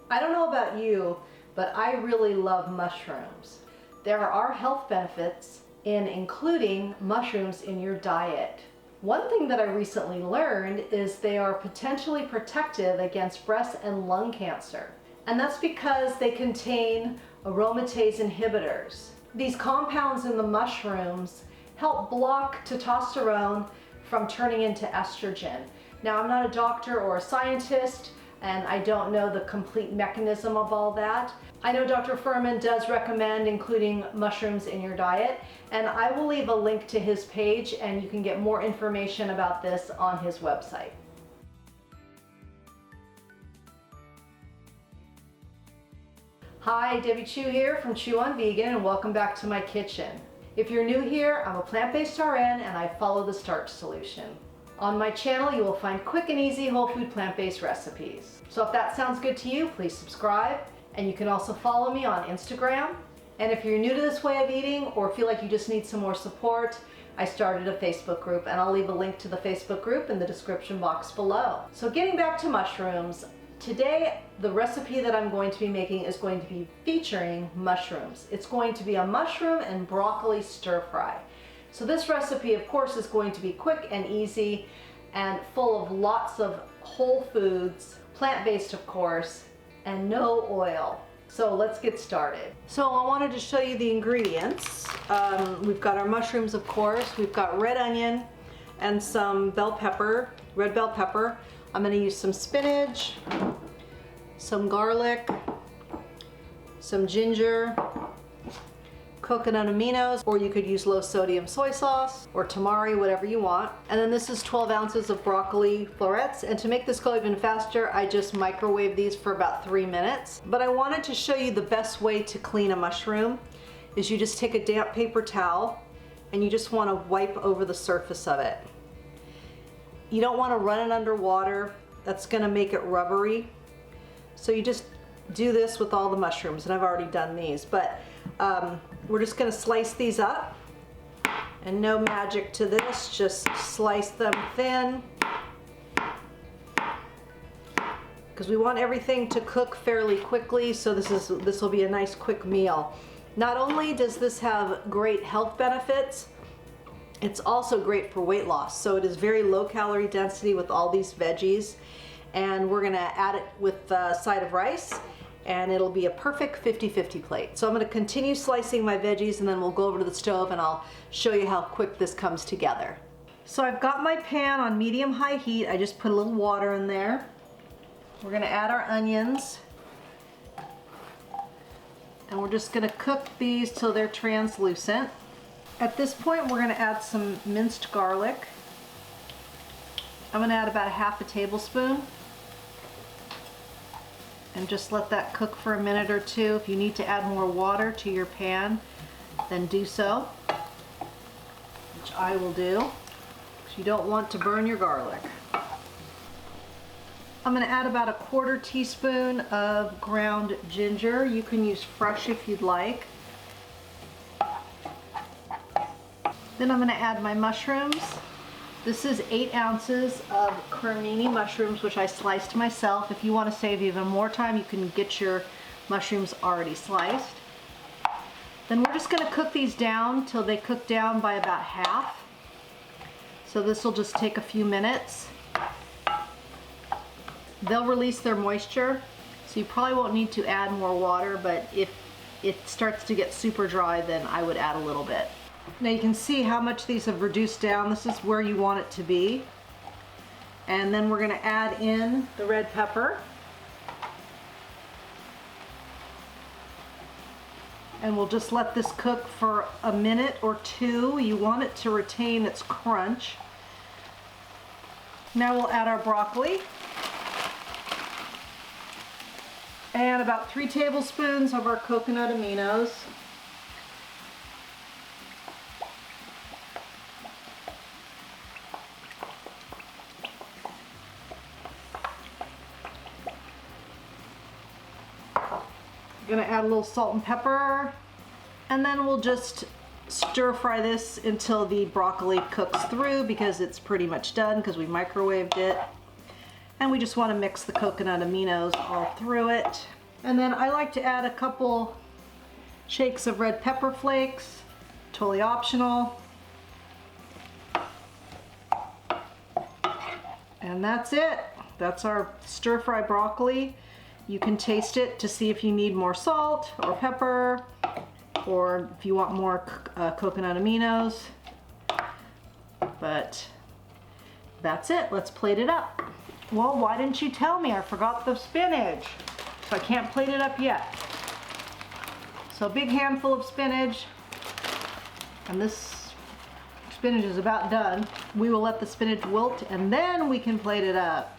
I don't know about you, but I really love mushrooms. There are health benefits in including mushrooms in your diet. One thing that I recently learned is they are potentially protective against breast and lung cancer. And that's because they contain aromatase inhibitors. These compounds in the mushrooms help block testosterone from turning into estrogen. Now, I'm not a doctor or a scientist, and I don't know the complete mechanism of all that. I know Dr. Furman does recommend including mushrooms in your diet, and I will leave a link to his page, and you can get more information about this on his website. Hi, Debbie Chu here from Chew on Vegan, and welcome back to my kitchen. If you're new here, I'm a plant-based RN and I follow the Starch solution. On my channel, you will find quick and easy whole food plant-based recipes. So if that sounds good to you, please subscribe, and you can also follow me on Instagram. And if you're new to this way of eating or feel like you just need some more support, I started a Facebook group, and I'll leave a link to the Facebook group in the description box below. So getting back to mushrooms, today the recipe that I'm going to be making is going to be featuring mushrooms. It's going to be a mushroom and broccoli stir fry. So this recipe, of course, is going to be quick and easy and full of lots of whole foods, plant-based of course, and no oil. So let's get started. So I wanted to show you the ingredients. We've got our mushrooms, of course. We've got red onion and some bell pepper, red bell pepper. I'm going to use some spinach, some garlic, some ginger, coconut aminos, or you could use low sodium soy sauce or tamari, whatever you want. And then this is 12 ounces of broccoli florets. And to make this go even faster, I just microwave these for about 3 minutes. But I wanted to show you the best way to clean a mushroom is you just take a damp paper towel and you just want to wipe over the surface of it. You don't want to run it under water. That's going to make it rubbery. So you just do this with all the mushrooms, and I've already done these, but we're just going to slice these up, and no magic to this, just slice them thin because we want everything to cook fairly quickly, so this will be a nice quick meal. Not only does this have great health benefits, it's also great for weight loss. So it is very low calorie density with all these veggies, and we're gonna add it with a side of rice, and it'll be a perfect 50-50 plate. So I'm gonna continue slicing my veggies, and then we'll go over to the stove and I'll show you how quick this comes together. So I've got my pan on medium-high heat. I just put a little water in there. We're gonna add our onions, and we're just gonna cook these till they're translucent. At this point, we're gonna add some minced garlic. I'm gonna add about 1/2 tablespoon. And just let that cook for a minute or two. If you need to add more water to your pan, then do so, which I will do, because you don't want to burn your garlic. I'm going to add about 1/4 teaspoon of ground ginger. You can use fresh if you'd like. Then I'm going to add my mushrooms. This is 8 ounces of cremini mushrooms, which I sliced myself. If you want to save even more time, you can get your mushrooms already sliced. Then we're just going to cook these down till they cook down by about half. So this will just take a few minutes. They'll release their moisture, so you probably won't need to add more water, but if it starts to get super dry, then I would add a little bit. Now you can see how much these have reduced down. This is where you want it to be. And then we're going to add in the red pepper. And we'll just let this cook for a minute or two. You want it to retain its crunch. Now we'll add our broccoli. And about 3 tablespoons of our coconut aminos. Gonna add a little salt and pepper, and then we'll just stir fry this until the broccoli cooks through, because it's pretty much done because we microwaved it. And we just want to mix the coconut aminos all through it. And then I like to add a couple shakes of red pepper flakes, totally optional. And that's it. That's our stir-fry broccoli. You can taste it to see if you need more salt or pepper, or if you want more coconut aminos. But that's it. Let's plate it up. Well, why didn't you tell me? I forgot the spinach. So I can't plate it up yet. So a big handful of spinach. And this spinach is about done. We will let the spinach wilt and then we can plate it up.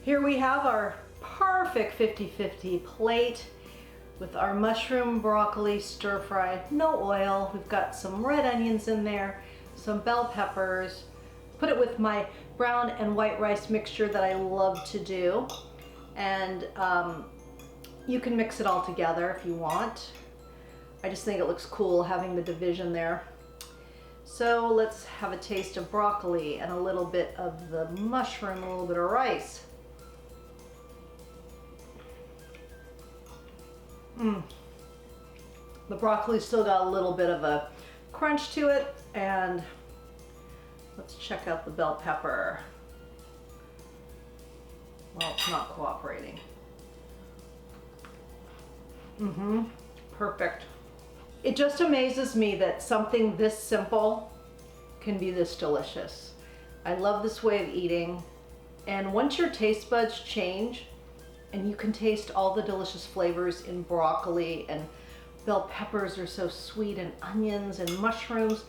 Here we have our perfect 50-50 plate with our mushroom broccoli stir fry, no oil. We've got some red onions in there, some bell peppers. Put it with my brown and white rice mixture that I love to do. And you can mix it all together if you want. I just think it looks cool having the division there. So let's have a taste of broccoli and a little bit of the mushroom, a little bit of rice. The broccoli's still got a little bit of a crunch to it, and let's check out the bell pepper. Well, it's not cooperating. Perfect. It just amazes me that something this simple can be this delicious. I love this way of eating, and once your taste buds change, and you can taste all the delicious flavors in broccoli, and bell peppers are so sweet, and onions and mushrooms.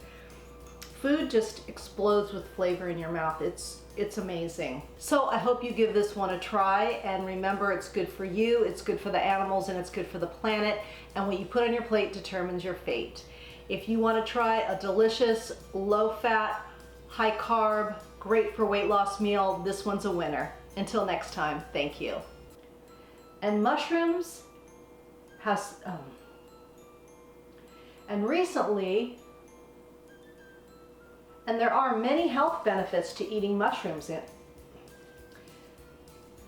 Food just explodes with flavor in your mouth. It's amazing. So I hope you give this one a try, and remember, it's good for you, it's good for the animals, and it's good for the planet, and what you put on your plate determines your fate. If you want to try a delicious, low-fat, high-carb, great for weight loss meal, this one's a winner. Until next time, thank you. And mushrooms has, and recently, and there are many health benefits to eating mushrooms.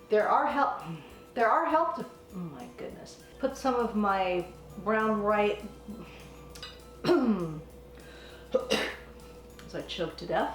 There are health, oh my goodness. Put some of my brown rice, as I choked to death.